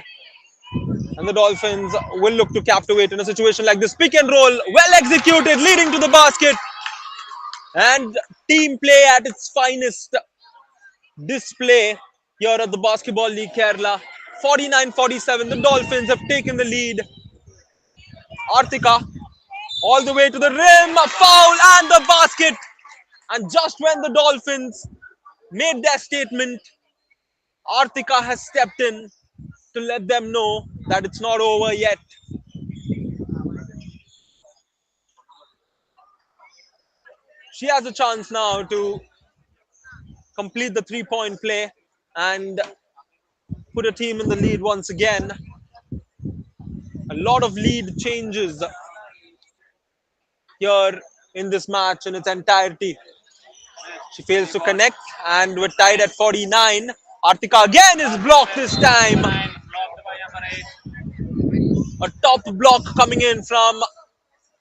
And the Dolphins will look to captivate in a situation like this. Pick and roll, well executed, leading to the basket. And team play at its finest display here at the Basketball League Kerala. 49-47, the Dolphins have taken the lead. Artika all the way to the rim, a foul and the basket. And just when the Dolphins made their statement, Artika has stepped in to let them know that it's not over yet. She has a chance now to complete the three-point play and put a team in the lead once again. A lot of lead changes here in this match in its entirety. She fails to connect and we're tied at 49. Artika again is blocked this time. A top block coming in from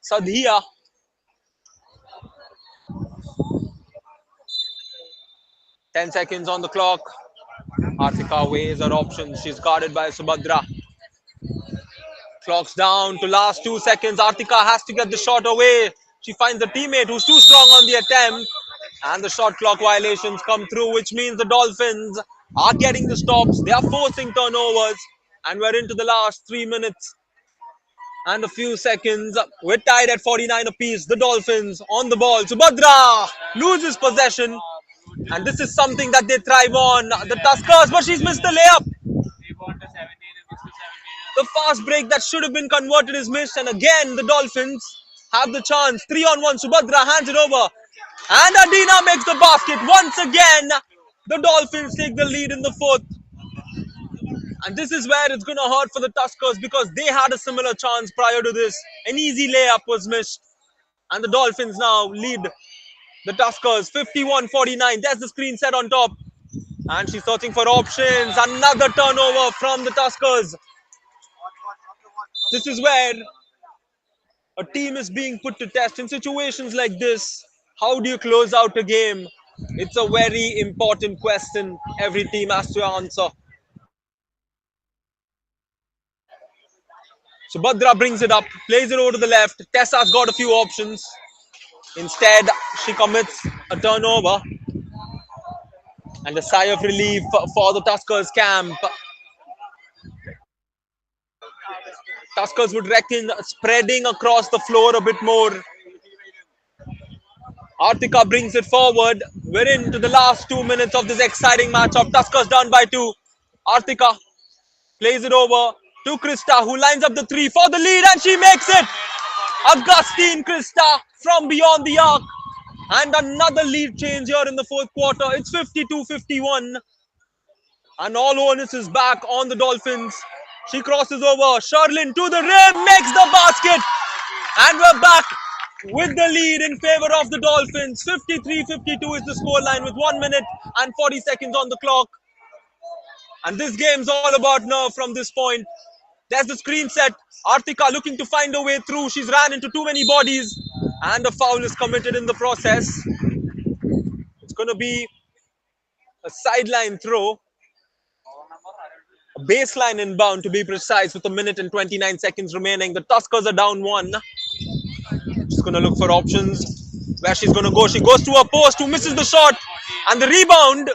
Sadhia. Ten seconds on the clock. Artika weighs her options. She's guarded by Subhadra. Clock's down to last 2 seconds. Artika has to get the shot away. She finds a teammate who's too strong on the attempt. And the shot clock violations come through, which means the Dolphins are getting the stops. They are forcing turnovers. And we're into the last 3 minutes and a few seconds. We're tied at 49 apiece. The Dolphins on the ball. Subhadra loses possession. And this is something that they thrive on. The Tuskers, but she's missed the layup. The fast break that should have been converted is missed. And again, the Dolphins have the chance. 3-on-1. Subhadra hands it over. And Adina makes the basket. Once again, the Dolphins take the lead in the fourth. And this is where it's going to hurt for the Tuskers because they had a similar chance prior to this. An easy layup was missed. And the Dolphins now lead the Tuskers 51-49. There's the screen set on top. And she's searching for options. Another turnover from the Tuskers. This is where a team is being put to test. In situations like this, how do you close out a game? It's a very important question every team has to answer. Subhadra brings it up, plays it over to the left. Tessa's got a few options. Instead, she commits a turnover. And a sigh of relief for the Tuskers camp. Tuskers would reckon spreading across the floor a bit more. Artika brings it forward. We're into the last 2 minutes of this exciting matchup. Tuskers down by 2. Artika plays it over to Krista, who lines up the three for the lead, and she makes it. Augustine Krista from beyond the arc. And another lead change here in the fourth quarter. It's 52-51. And all onus is back on the Dolphins. She crosses over. Sherlin to the rim, makes the basket. And we're back with the lead in favor of the Dolphins. 53-52 is the scoreline with 1 minute and 40 seconds on the clock. And this game's all about nerve from this point. There's the screen set. Artika looking to find a way through. She's ran into too many bodies. And a foul is committed in the process. It's going to be a sideline throw. A baseline inbound to be precise, with a minute and 29 seconds remaining. The Tuskers are down one. She's going to look for options. Where she's going to go. She goes to a post who misses the shot. And the rebound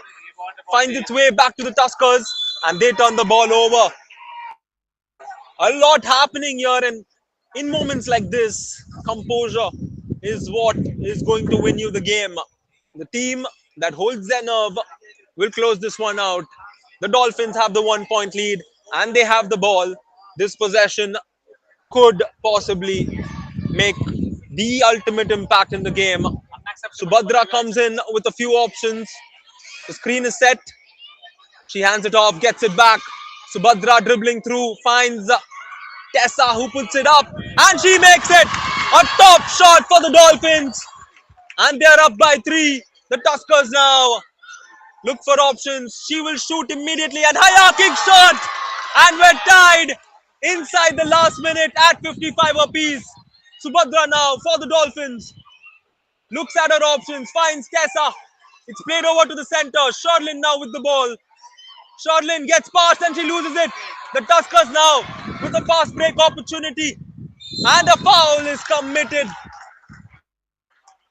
finds its way back to the Tuskers. And they turn the ball over. A lot happening here, and in moments like this, composure is what is going to win you the game. The team that holds their nerve will close this one out. The Dolphins have the 1 point lead and they have the ball. This possession could possibly make the ultimate impact in the game. Subhadra comes in with a few options. The screen is set. She hands it off, gets it back. Subhadra dribbling through, finds Tessa, who puts it up, and she makes it. A top shot for the Dolphins. And they're up by 3. The Tuskers now look for options. She will shoot immediately, and high kick shot. And we're tied inside the last minute at 55 apiece. Subhadra now for the Dolphins. Looks at her options, finds Tessa. It's played over to the center. Shorlin now with the ball. Shorlin gets past and she loses it. The Tuskers now with a fast break opportunity. And a foul is committed.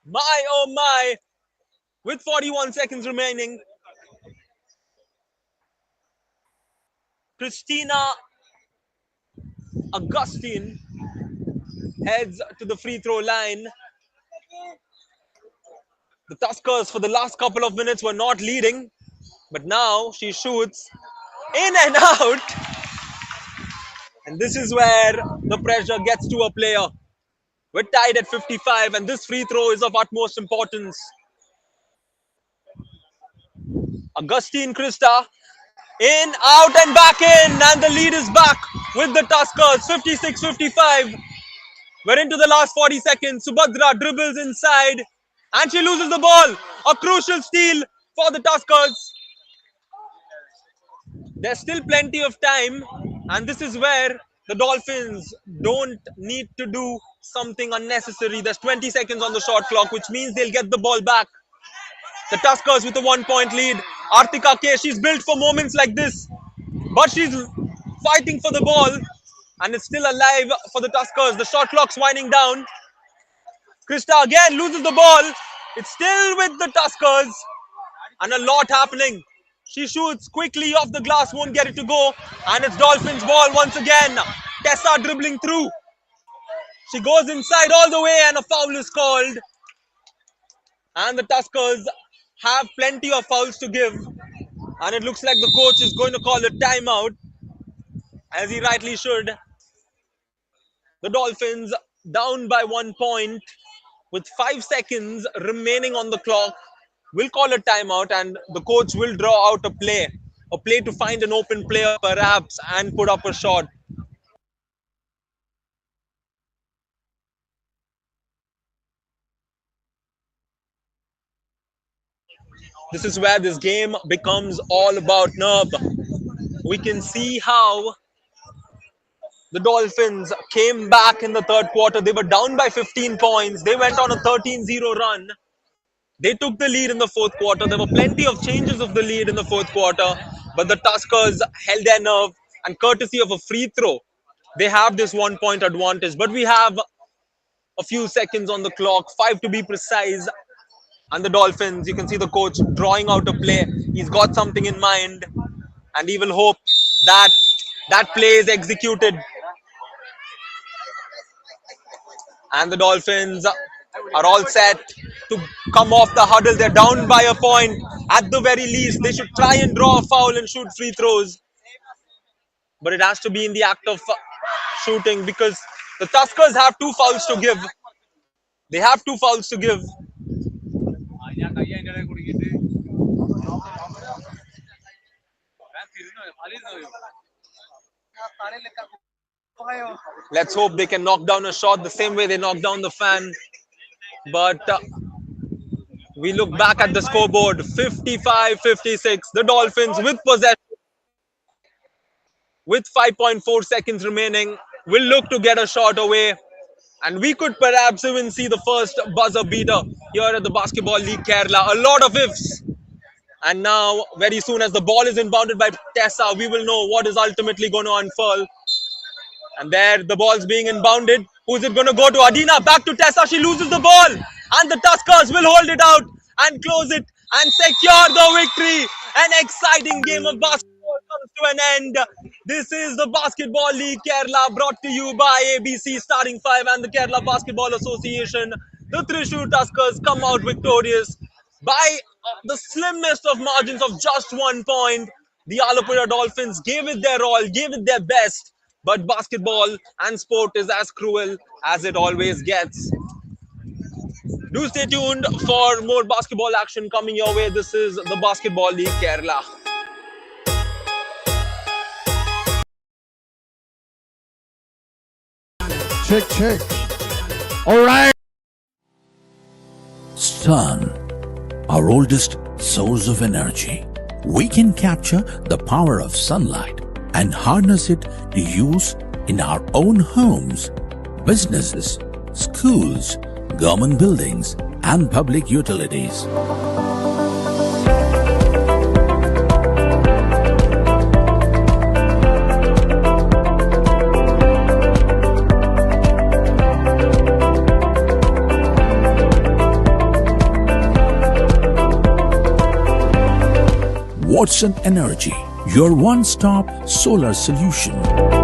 My oh my. With 41 seconds remaining. Christina Augustine heads to the free throw line. The Tuskers for the last couple of minutes were not leading. But now she shoots in and out. And this is where the pressure gets to a player. We're tied at 55 and this free throw is of utmost importance. Augustine Krista in, out and back in. And the lead is back with the Tuskers. 56-55. We're into the last 40 seconds. Subhadra dribbles inside and she loses the ball. A crucial steal for the Tuskers. There's still plenty of time, and this is where the Dolphins don't need to do something unnecessary. There's 20 seconds on the shot clock, which means they'll get the ball back. The Tuskers with a 1 point lead. Artika K, she's built for moments like this, but she's fighting for the ball, and it's still alive for the Tuskers. The shot clock's winding down. Krista again loses the ball. It's still with the Tuskers, and a lot happening. She shoots quickly off the glass, won't get it to go. And it's Dolphins ball once again. Tessa dribbling through. She goes inside all the way and a foul is called. And the Tuskers have plenty of fouls to give. And it looks like the coach is going to call a timeout, as he rightly should. The Dolphins down by 1 point with 5 seconds remaining on the clock. Will call a timeout and the coach will draw out a play to find an open player perhaps and put up a shot. This is where this game becomes all about nerve. We can see how the Dolphins came back in the third quarter. They were down by 15 points. They went on a 13-0 run. They took the lead in the fourth quarter. There were plenty of changes of the lead in the fourth quarter, but the Tuskers held their nerve, and courtesy of a free throw, they have this 1 point advantage. But we have a few seconds on the clock, 5 to be precise, and the Dolphins, you can see the coach drawing out a play. He's got something in mind, and he will hope that that play is executed. And the Dolphins are all set to come off the huddle. They're down by a point. At the very least, they should try and draw a foul and shoot free throws. But it has to be in the act of shooting, because the Tuskers have 2 fouls to give. They have 2 fouls to give. Let's hope they can knock down a shot the same way they knocked down the fan. But we look back at the scoreboard, 55-56. The Dolphins with possession. with 5.4 seconds remaining, will look to get a shot away. And we could perhaps even see the first buzzer beater here at the Basketball League Kerala. A lot of ifs. And now, very soon as the ball is inbounded by Tessa, we will know what is ultimately going to unfurl. And there, the ball's being inbounded. Who's it going to go to? Adina, back to Tessa. She loses the ball. And the Tuskers will hold it out and close it and secure the victory. An exciting game of basketball comes to an end. This is the Basketball League Kerala, brought to you by ABC Starting 5 and the Kerala Basketball Association. The Thrissur Tuskers come out victorious by the slimmest of margins of just 1 point. The Alappuzha Dolphins gave it their all, gave it their best. But basketball and sport is as cruel as it always gets. Do stay tuned for more basketball action coming your way. This is the Basketball League Kerala. Check, check. All right. Sun, our oldest source of energy. We can capture the power of sunlight and harness it to use in our own homes, businesses, schools, government buildings, and public utilities. Watson Energy, your one-stop solar solution.